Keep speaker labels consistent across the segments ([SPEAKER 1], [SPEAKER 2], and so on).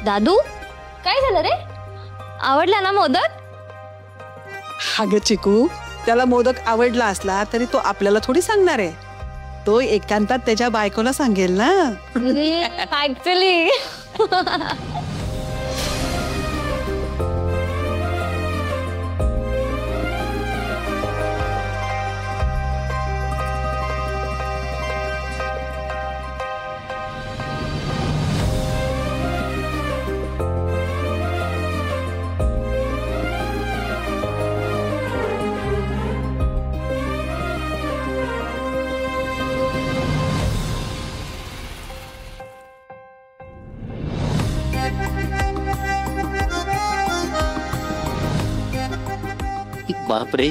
[SPEAKER 1] दादू काय झालं रे? आवडला ना मोदक?
[SPEAKER 2] अगं चिकू, त्याला मोदक आवडला असला तरी तो आपल्याला थोडी सांगणार आहे. तो एकांतात त्याच्या बायकोला सांगेल ना.
[SPEAKER 1] ऍक्च्युली
[SPEAKER 3] बापरे,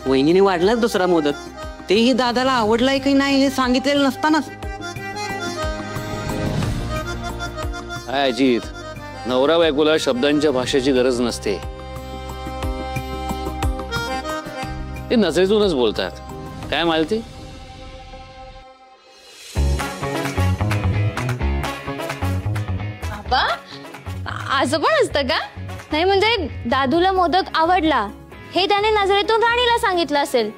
[SPEAKER 3] वहिनीने वाढलाच दुसरा मोदक. तेही दादाला आवडलाय की नाही हे सांगितलेलं नसतानाच.
[SPEAKER 4] अजित, नवरा बायकोला शब्दांच्या भाषेची गरज नसते, ते नजरेतूनच बोलतात. काय मालती?
[SPEAKER 1] बाबा असं पण असतं का? नाही म्हणजे दादूला मोदक आवडला हे त्याने नजरेतून राणीला सांगितलं असेल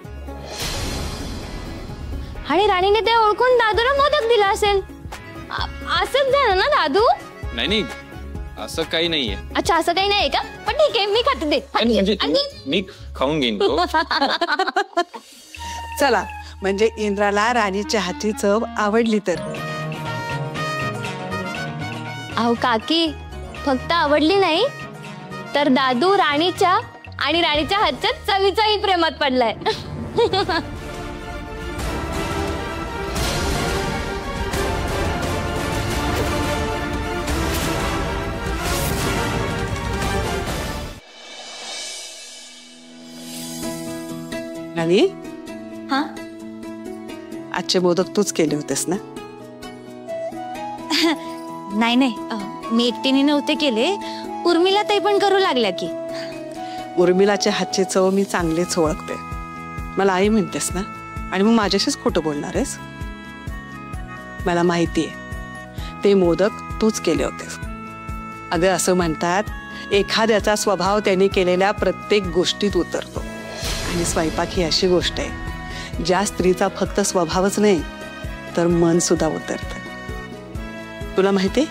[SPEAKER 1] आणि राणीने ते ओळखून दादूला मोदक दिला असेल. असंच झालं ना दादू?
[SPEAKER 5] नाही, असं काही नाहीये.
[SPEAKER 1] अच्छा, असं काही नाहीये का? पण ठीक आहे, मी खाते दे.
[SPEAKER 5] मी खाऊन घेईन.
[SPEAKER 2] चला, म्हणजे इंद्राला राणीच्या हातची चव आवडली तर.
[SPEAKER 1] अहो काकी, फक्त आवडली नाही तर दादू राणीच्या आणि राणीच्या हातच्या चवीचाही प्रेमात पडलाय.
[SPEAKER 2] राणी,
[SPEAKER 1] हा,
[SPEAKER 2] आजचे मोदक तूच केले होतेस ना?
[SPEAKER 1] नाही नाही, मी एकटीने नव्हते केले, उर्मिला ताई पण करू लागल्या की.
[SPEAKER 2] उर्मिलाच्या हातची चव मी चांगलीच ओळखते. मला आई म्हणतेस ना, आणि मग माझ्याशीच खोटं बोलणार आहेस? मला माहितीये ते मोदक तूच केले होतेस. अगं असं म्हणतात, एखाद्याचा स्वभाव त्याने केलेल्या प्रत्येक गोष्टीत उतरतो. आणि स्वयंपाक ही अशी गोष्ट आहे ज्या स्त्रीचा फक्त स्वभावच नाही तर मन सुद्धा उतरतं. तुला माहितीये,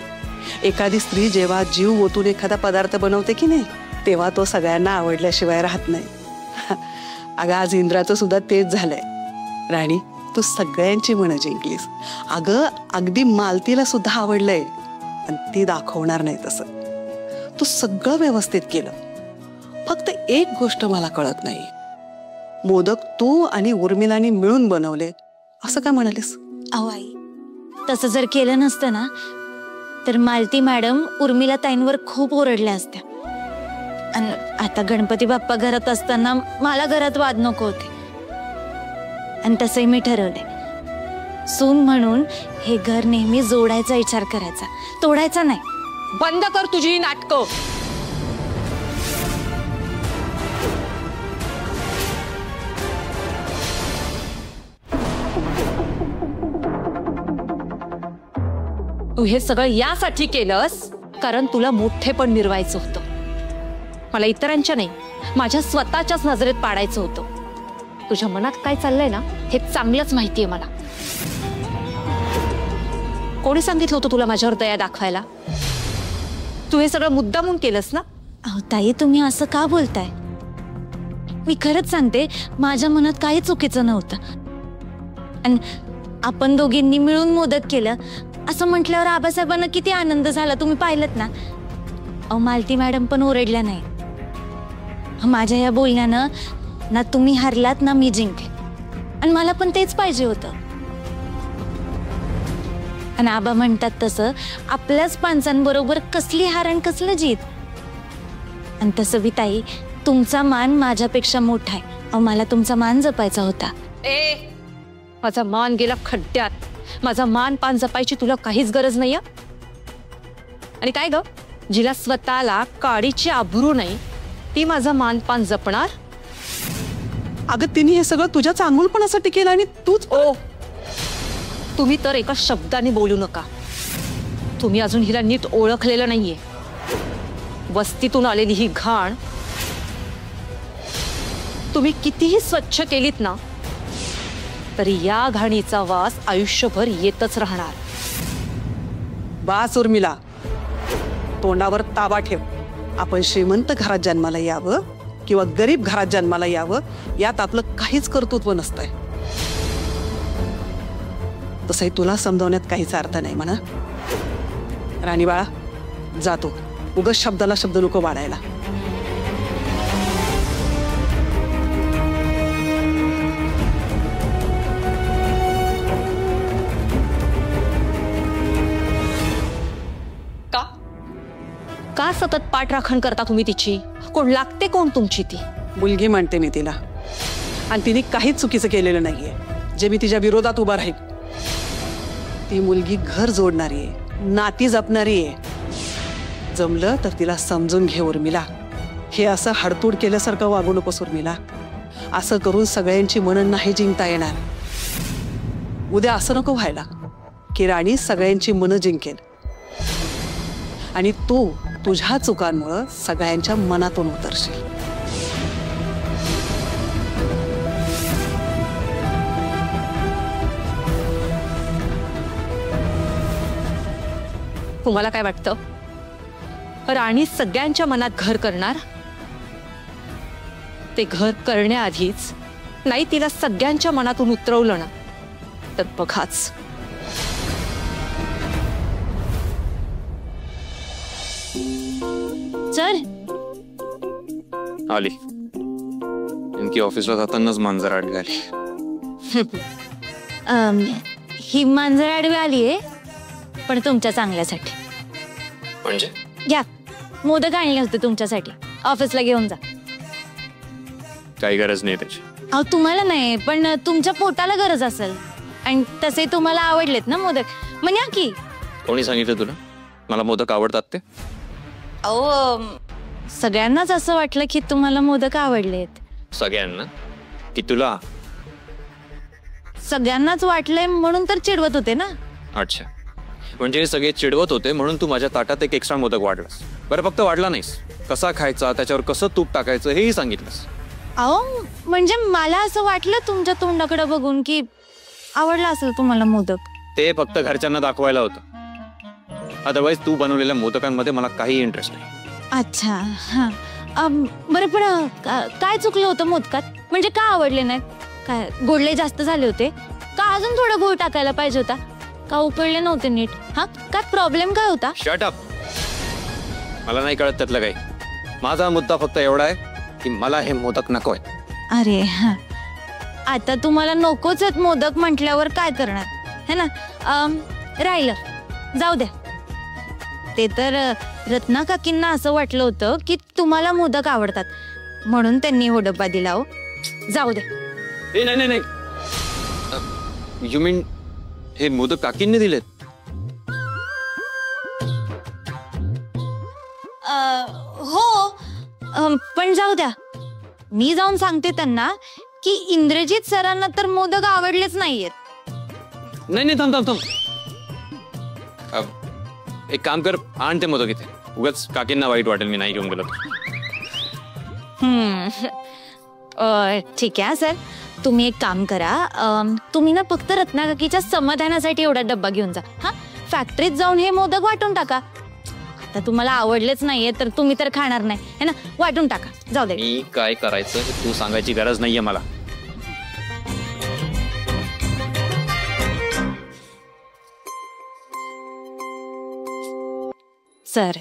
[SPEAKER 2] एखादी स्त्री जेव्हा जीव ओतून एखादा पदार्थ बनवते की नाही, तेव्हा तो सगळ्यांना आवडल्याशिवाय राहत नाही. अगं आज इंद्राचं सुद्धा तेच झालंय. राणी, तू सगळ्यांची मनं जिंकलीस. अगं अगदी मालतीला सुद्धा आवडलंय, पण ती दाखवणार नाही तसं. तू सगळं व्यवस्थित केलं. फक्त एक गोष्ट मला कळत नाही, मोदक तू आणि उर्मिलानी मिळून बनवले असं का म्हणालीस?
[SPEAKER 1] अहो आई, तसं जर केलं नसतं ना तर मालती मॅडम उर्मिला ताईंवर खूप ओरडल्या असत्या. आणि आता गणपती बाप्पा घरात असताना मला घरात वाद नको होते. आणि तसंही मी ठरवले, सून म्हणून हे घर नेहमी जोडायचा विचार करायचा, तोडायचा नाही.
[SPEAKER 6] बंद कर तुझी नाटकं. तू हे सगळं यासाठी केलंस कारण तुला मोठेपण मिरवायचं होतं. मला इतरांच्या नाही, माझ्या स्वतःच्याच नजरेत पाडायचं होतं. तुझ्या मनात काय चाललंय ना हे चांगलंच माहितीये मला. कोणी सांगितलं होतं तुला माझ्यावर दया दाखवायला? तू हे सगळं मुद्दामून केलंस ना?
[SPEAKER 1] अहो ताई, तुम्ही असं का बोलताय? मी खरंच सांगते, माझ्या मनात काही चुकीचं नव्हतं. आणि आपण दोघींनी मिळून मोदक केलं असं म्हटल्यावर आबासाहेबांना किती आनंद झाला तुम्ही पाहिलत ना. अहो मालती मॅडम पण ओरडल्या नाही. माझ्या या बोलण्यानं ना तुम्ही हारलात ना मी जिंकले. आणि मला पण तेच पाहिजे होतं. आणि आबा म्हणतात तसं, आपल्याच माणसांबरोबर कसली हार आणि कसलं जीत. आणि तसं बी ताई, तुमचा मान माझ्यापेक्षा मोठा आहे. अहो मला तुमचा मान जपायचा होता.
[SPEAKER 6] माझा मान गेला खड्ड्यात. माझा मान पान जपायची तुला काहीच गरज नाही. आणि काय ग, जिला स्वतःला काडीची आबरू नाही ती माझा मान पान जपणार?
[SPEAKER 2] अगं तिने हे सगळं तुझ्या चांगुलपणासाठी केलं आणि तूच.
[SPEAKER 6] ओ, तुम्ही तर एका शब्दाने बोलू नका. तुम्ही अजून हिला नीट ओळखलेलं नाहीये. वस्तीतून आलेली ही घाण तुम्ही कितीही स्वच्छ केलीत ना तरी या घाणीचा वास आयुष्यभर येतच राहणार.
[SPEAKER 2] बास उर्मिला, तोंडावर ताबा ठेव. आपण श्रीमंत घरात जन्माला यावं किंवा गरीब घरात जन्माला यावं यात आपलं काहीच कर्तृत्व नसतंय. तसंही तुला समजावण्यात काहीच अर्थ नाही म्हणा. राणी बाळा, जातो. उगाच शब्दाला शब्द नको वाढायला.
[SPEAKER 6] का सतत पाठराखण करता तुम्ही तिची? कोण लागते कोण तुमची ती?
[SPEAKER 2] मुलगी म्हणते मी तिला, आणि तिने काहीच चुकीचं केलेलं नाहीये जे मी तिच्या विरोधात उभा राहील. ती मुलगी घर जोडणारी आहे, नाती जपणारी आहे. जमलं तर तिला समजून घे उर्मिला. हे असं हाडतूड केल्यासारखं वागू नकोस उर्मिला. असं करून सगळ्यांची मनं नाही जिंकता येणार. उद्या असं नको व्हायला की राणी सगळ्यांची मनं जिंकेल आणि तू तुझ्या चुकांमुळे सगळ्यांच्या मनातून उतरशील.
[SPEAKER 6] तुम्हाला काय वाटतं? राणी सगळ्यांच्या मनात घर करणार? ते घर करण्याआधीच नाही तिला सगळ्यांच्या मनातून उतरवलं ना तर बघाच.
[SPEAKER 1] सर,
[SPEAKER 5] आली. नेमकी ऑफिसला जातानाच मांजर आडवी आली.
[SPEAKER 1] ही मांजर आडवी आलीये पण तुमच्या चांगल्यासाठी.
[SPEAKER 5] म्हणजे
[SPEAKER 1] घ्या, मोदक आणले होते तुमच्यासाठी, ऑफिसला घेऊन जा.
[SPEAKER 5] काही गरज नाही त्याची.
[SPEAKER 1] अहो तुम्हाला नाही पण तुमच्या पोटाला गरज असेल. आणि तसे तुम्हाला आवडलेत ना मोदक, मग या की.
[SPEAKER 5] कोणी सांगितलं तुला मला मोदक आवडतात ते?
[SPEAKER 1] अहो सगळ्यांनाच असं वाटलं की तुम्हाला मोदक आवडलेत.
[SPEAKER 5] सगळ्यांना की तुला?
[SPEAKER 1] सगळ्यांनाच वाटलंय म्हणून तर चिडवत होते ना.
[SPEAKER 5] अच्छा, म्हणजे हे सगळे चिडवत होते म्हणून तू माझ्या ताटात एक एक्स्ट्रा मोदक वाढलास. बरं, फक्त वाढला नाहीस, कसा खायचा, त्याच्यावर कसं तूप टाकायचं हेही सांगितलंस.
[SPEAKER 1] अहो म्हणजे मला असं वाटलं तुमच्या तोंडाकडे बघून की आवडला असेल तुम्हाला मोदक.
[SPEAKER 5] ते फक्त घरच्यांना दाखवायला होतं. अदरवाईज तू बनवलेल्या मोदकांमध्ये मला काही इंटरेस्ट नाही.
[SPEAKER 1] अच्छा, हा. बरं पण काय चुकलं होतं मोदकात? म्हणजे का आवडले नाहीत? काय गोडले जास्त झाले होते का? अजून थोडा गोड टाकायला पाहिजे होता का? उकळले नव्हते नीट? हा, काय प्रॉब्लेम काय होता?
[SPEAKER 5] Shut up. मला नाही कळत त्यातलं काही. माझा मुद्दा फक्त एवढा आहे की मला हे मोदक नको आहे.
[SPEAKER 1] अरे हा, आता तुम्हाला नकोच आहेत मोदक म्हटल्यावर काय करणार है ना. राहिलं, जाऊ द्या. ते तर रत्ना काकींना असं वाटलं होतं की तुम्हाला मोदक आवडतात म्हणून त्यांनी हो डब्बा दिला. हो, जाऊ द्या.
[SPEAKER 5] नाही नाही नाही, यू मीन हे मोदक काकींनी दिलेत?
[SPEAKER 1] हो, पण जाऊ द्या. मी जाऊन सांगते त्यांना की इंद्रजित सरांना तर मोदक आवडलेच नाहीयेत.
[SPEAKER 5] नाही नाही, थांब थांब थांब. एक काम कर, आण ते मोदक इथे. उगाच काकींना वाईट वाटेल मी नाही घेऊन गेलो.
[SPEAKER 1] ठीक आहे सर, तुम्ही एक काम करा. तुम्ही ना फक्त रत्ना काकीच्या समाधानासाठी एवढा डब्बा घेऊन जा. हा, फॅक्टरीत जाऊन हे मोदक वाटून टाका. आता तुम्हाला आवडलेच नाहीये तर तुम्ही तर खाणार नाही है ना, वाटून टाका. जाऊ दे.
[SPEAKER 5] मी काय करायचं हे तू सांगायची गरज नाहीये मला.
[SPEAKER 1] सर,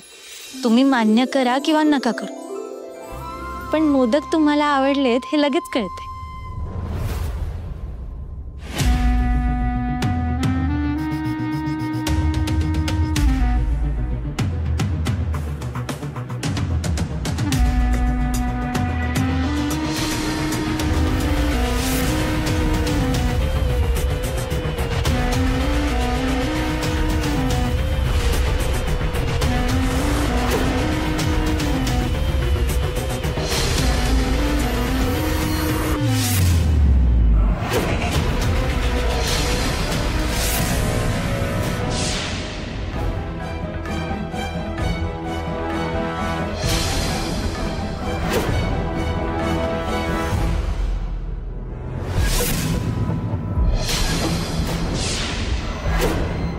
[SPEAKER 1] तुम्ही मान्य करा किंवा नका करू पण मोदक तुम्हाला आवडलेत हे लगेच कळते.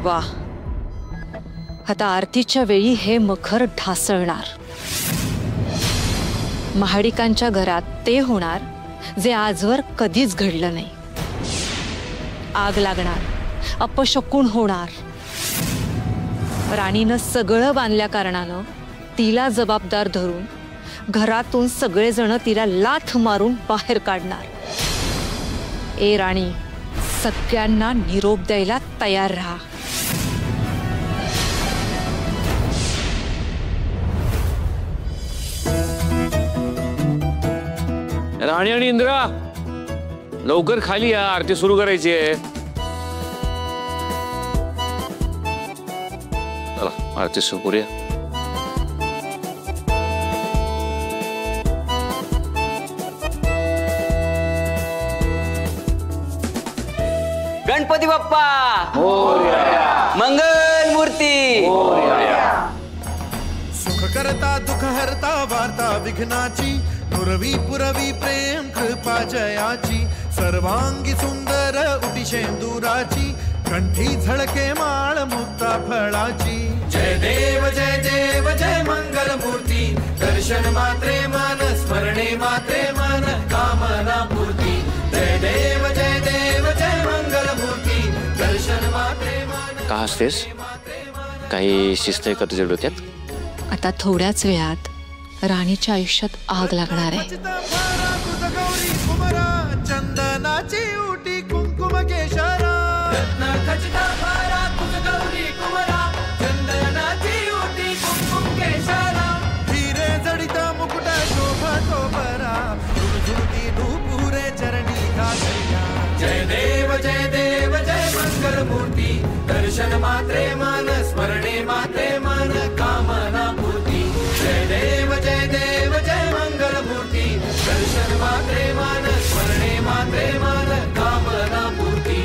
[SPEAKER 6] वा, आता आरतीच्या वेळी हे मखर ढासळणार. महाडिकांच्या घरात ते होणार जे आजवर कधीच घडलं नाही. आग लागणार, अपशकुन होणार. राणीनं सगळं बांधल्या कारणानं तिला जबाबदार धरून घरातून सगळेजण तिला लाथ मारून बाहेर काढणार. ए राणी, सगळ्यांना निरोप द्यायला तयार राहा.
[SPEAKER 4] राणी आणि इंद्रा, लवकर खाली या, आरती सुरू करायची आहे. चला, आरती सुरू करूया.
[SPEAKER 3] गणपती बाप्पा मंगल मूर्ती.
[SPEAKER 7] सुख करता दुःख हरता वार्ता विघ्नाची, नुरवी पुरवी प्रेम कृपा जयाची, सर्वांगी सुंदर उटी शेंदुराची, कंठी झळके माळ मुक्ता फळाची. जय देव जय मंगल मूर्ती, दर्शन मात्रे मन, स्मरणे मात्रे मन, कामना पूर्ती. जय देव जय मंगल मूर्ती, दर्शन मात्रे मन.
[SPEAKER 4] का हसतेस? काही शिस्त आहे का तुझ्या डोक्यात?
[SPEAKER 6] आता थोड्याच वेळात राणीच्या आयुष्यात आग लागणार आहे.
[SPEAKER 7] चंदनाची उटी कुंकुम केशरा, चंदनाची उटी कुंकुम केशरा, हिरे जडिता मुकुट शोभा शोभरा, झुळझुळती नूपुरे चरणी घातल्या. जय देव जय मंगल मूर्ती, दर्शन मात्रे मन, स्मरणे मात्रे मन, कामना पूर्ती. जय देव जय मंगल मूर्ती, दर्शन मात्रे मन, स्मरणे मात्रे मन, कामना पूर्ती.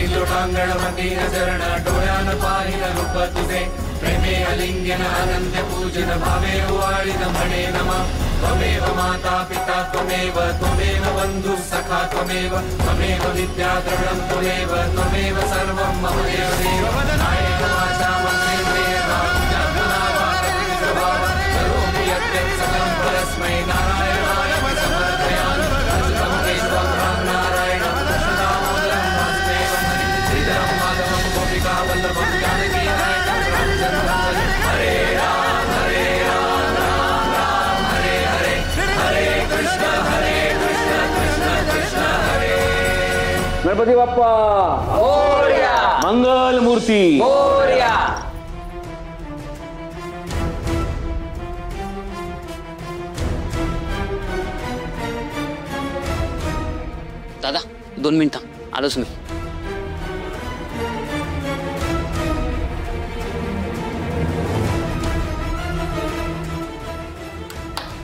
[SPEAKER 7] लोटांगणमती चरण डोळ्यान पाहिन रूप तुझे, प्रेमे अलिंग्यन अनंत्य पूजन भावे वाळिन म्हणे नमः. त्वमेव माता पिता त्वमेव, त्वमेव बंधु सखा त्वमेव, त्वमेव विद्या द्रविणं त्वमेव, त्वमेव सर्वं मम देव देव. नायक वाचा मंत्रेन्द्रिय करोमि यद्यत् सकलं परस्मै नारायणाय समर्पयामि. अच्युतं केशवं राम नारायणं कृष्णदामोदरं वासुदेवं श्रीधरं माधवं गोपिकावल्लभं जानकी नायकं रामचन्द्रं. हरे राम राम राम हरे हरे, हरे कृष्ण कृष्ण कृष्ण हरे.
[SPEAKER 4] गणपती बाप्पा
[SPEAKER 3] मोरया,
[SPEAKER 4] मंगल मूर्ती.
[SPEAKER 3] मोरया. दादा 2 मिनिटं आलोच मी.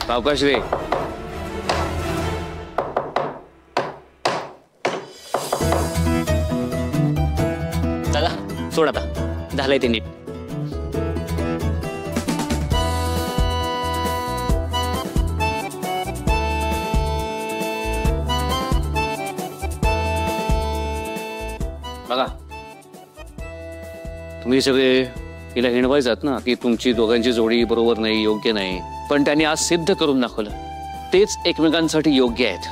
[SPEAKER 3] सावकाश रे. दादा सोड आता, झालंय ते नीट. बघा, तुम्ही सगळे हिला हिणवायचात ना की तुमची दोघांची जोडी बरोबर नाही, योग्य नाही. पण त्यांनी आज सिद्ध करून दाखवलं तेच एकमेकांसाठी योग्य आहेत.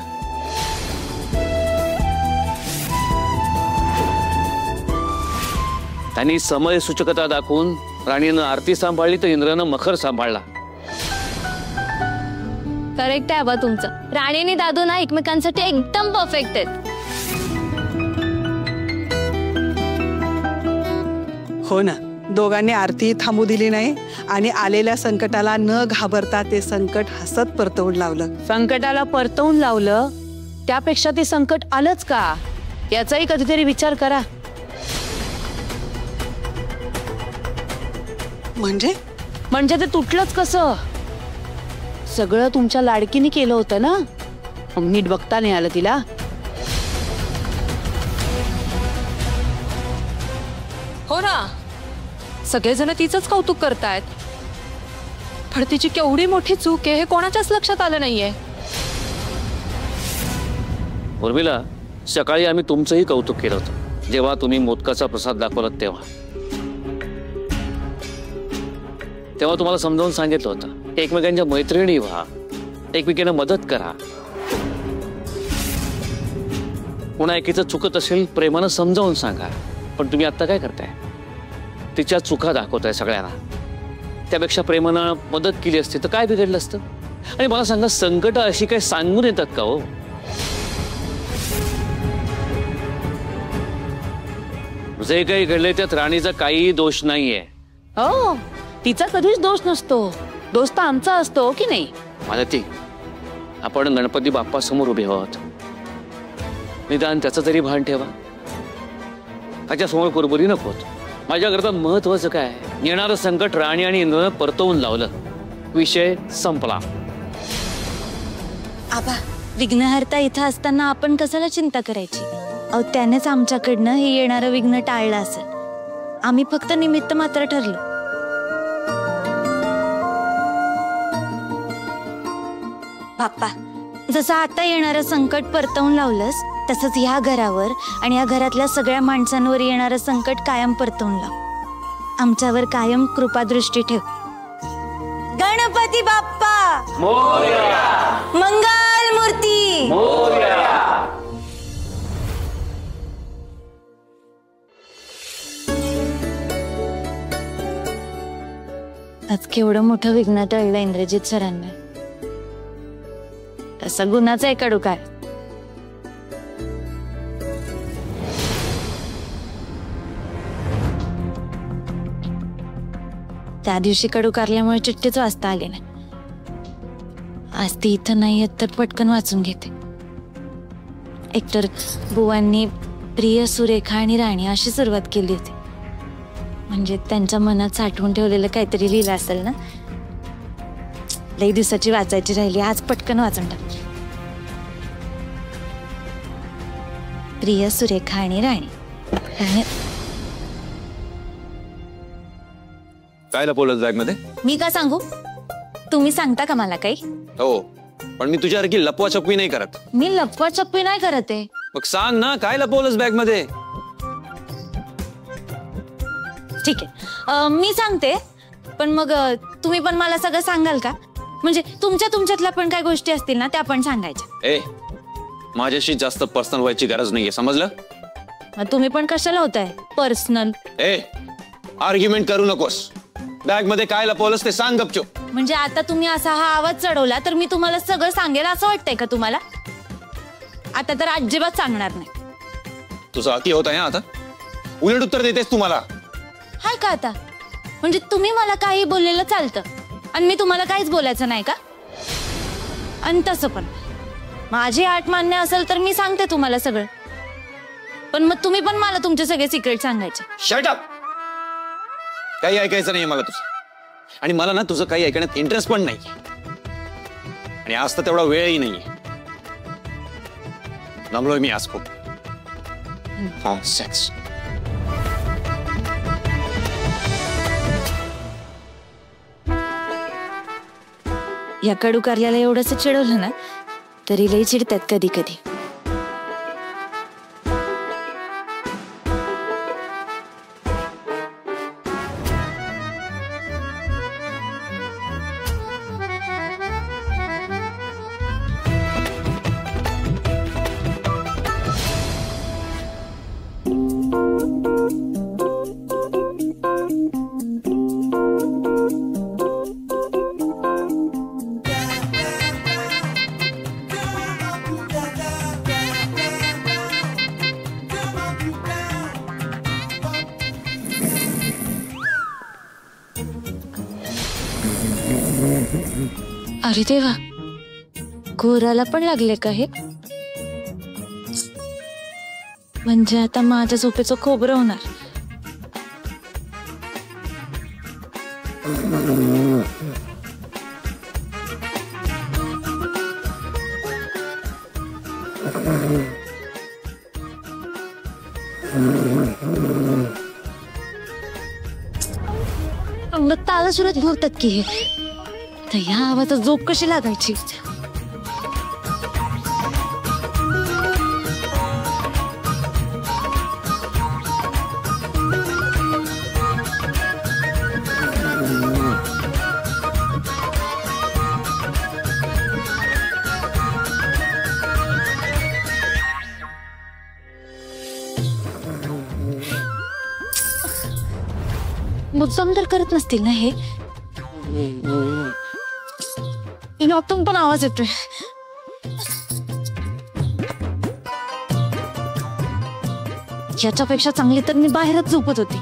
[SPEAKER 3] त्यांनी समय सूचकता दाखवून राणीनं आरती सांभाळली तर इंद्रानं मखर सांभाळला.
[SPEAKER 1] करेक्ट आहे बा तुमचं. राणी आणि दादू ना एकमेकांसाठी एकदम परफेक्ट आहेत.
[SPEAKER 2] हो ना, दोघांनी आरती थांबू दिली नाही आणि आलेल्या संकटाला न घाबरता ते संकट हसत परतवून लावलं.
[SPEAKER 6] संकटाला परतवून लावलं त्यापेक्षा ते संकट आलंच का याचाही कधीतरी विचार करा.
[SPEAKER 2] म्हणजे
[SPEAKER 6] ते तुटलंच कसं? सगळं तुमच्या लाडकीने केलं होतं ना, नीट बघता नाही आलं तिला. हो ना, सगळेजण तिचंच कौतुक करतायत, पण तिची केवढी मोठी चूक आहे हे कोणाच्याच लक्षात आलं नाहीये.
[SPEAKER 3] उर्मिला, सकाळी आम्ही तुमचंही कौतुक केलं होतं जेव्हा तुम्ही मोदकाचा प्रसाद दाखवलात तेव्हा तुम्हाला समजावून सांगितलं होतं एकमेकांच्या मैत्रिणी व्हा, एकमेकांना मदत करा. पुन्हा एकीचं चुकत असेल प्रेमानं समजावून सांगा. पण तुम्ही आता काय करताय? तिच्या चुका दाखवताय सगळ्यांना. त्यापेक्षा प्रेमानं मदत केली असती तर काय बिघडलं असतं? आणि मला सांगा, संकट अशी काय सांगून येतात का हो? जे काही घडले त्यात राणीचा काही दोष नाहीये.
[SPEAKER 6] हो, तिचा कधीच दोष नसतो. दोष तर आमचा असतो की नाही?
[SPEAKER 3] मालती, आपण गणपती बाप्पा समोर उभे आहोत. निदान त्याचं तरी भान ठेवा. त्याच्या समोर कुरबुरी नकोत. माझ्याकरता महत्वाचं काय, येणारं संकट राणी आणि इंद्रनं परतवून लावलं. विषय संपला.
[SPEAKER 1] आबा, विघ्नहर्ता इथं असताना आपण कशाला चिंता करायची? अहो, त्यानेच आमच्याकडनं हे येणारं विघ्न टाळलं असेल. आम्ही फक्त निमित्त मात्र ठरलो. बाप्पा, जसं आता येणारं संकट परतवून लावलंस तसंच ह्या घरावर आणि या घरातल्या सगळ्या माणसांवर येणारं संकट कायम परतवून लाव. आमच्यावर कायम कृपादृष्टी ठेव. गणपती बाप्पा मोरया, मंगल मूर्ती मोरया. आज केवढं मोठं विघ्न टळलं इंद्रजित सरांना. तसा गुन्हाचा आहे कडू काय? त्या दिवशी कडू कारल्यामुळे चिठ्ठीच वाचता आली नाही. आज ती इथं नाही येत तर पटकन वाचून घेते. एकतर बुवांनी प्रिय, सुरेखा आणि राणी अशी सुरुवात केली होती. म्हणजे त्यांच्या मनात साठवून ठेवलेलं काहीतरी लिहिलं असेल ना. लई दिवसाची वाचायची राहिली, आज पटकन वाचून टाकली. प्रिय, सुरेखा आणि राणी.
[SPEAKER 5] काय लपवलं बॅग मध्ये?
[SPEAKER 1] मी का सांगू? तुम्ही सांगता का मला काही?
[SPEAKER 5] हो, पण मी तुझ्यासारखी लपवा छपवी नाही करत.
[SPEAKER 1] मी लपवा छपवी नाही करत आहे.
[SPEAKER 5] मग सांग ना, काय लपवलंस बॅग मध्ये?
[SPEAKER 1] ठीक आहे, मी सांगते. पण मग तुम्ही पण मला सगळं सांगाल का? म्हणजे तुमच्यातल्या पण काय गोष्टी असतील ना त्या पण सांगायच्या.
[SPEAKER 5] ए, माझ्याशी जास्त पर्सनल व्हायची गरज नाहीये, समजलं?
[SPEAKER 1] तुम्ही पण कशाला होताय पर्सनल?
[SPEAKER 5] ए, आर्ग्युमेंट करू नकोस. बॅग मध्ये काय लपवलंस ते सांग गपचूप.
[SPEAKER 1] म्हणजे आता तुम्ही असा हा आवाज चढवला तर मी तुम्हाला सगळं सांगेल असं वाटतंय का तुम्हाला? आता तर अजिबात सांगणार नाही.
[SPEAKER 5] तुझं अति होत आहे आता. उलट उत्तर देतेस तू मला.
[SPEAKER 1] हाय का आता? म्हणजे तुम्ही मला काही बोललेलं चालतं आणि मी तुम्हाला काहीच बोलायचं नाही का? आणि तसं पण माझी आठ मान्य असेल तर मी सांगते तुम्हाला सगळं. पण मग तुम्ही पण मला तुमचे सगळे सिक्रेट सांगायचे.
[SPEAKER 5] Shut up. काही ऐकायचं नाही मला तुझं. आणि मला ना तुझं काही ऐकण्यात इंटरेस्ट पण नाही. आणि आज तर तेवढा वेळही नाहीये. नमलोय मी आज खूप. सेक्स.
[SPEAKER 1] या कडू कार्याला एवढंच चिडवलं ना तरी लई चिडतात कधी कधी. अरे देवा, घोराला पण लागले का हे? म्हणजे आता माझ्या झोपेचं खोबरं होणार. ताला सुरत भोगतात की हे, तर ह्या आवाजात झोप कशी लागायची? मुद्दाम तर करत नसतील ना हे? लॉकडाऊन पण आवाज येतोय. याच्यापेक्षा चांगली तर मी बाहेरच झोपत होती.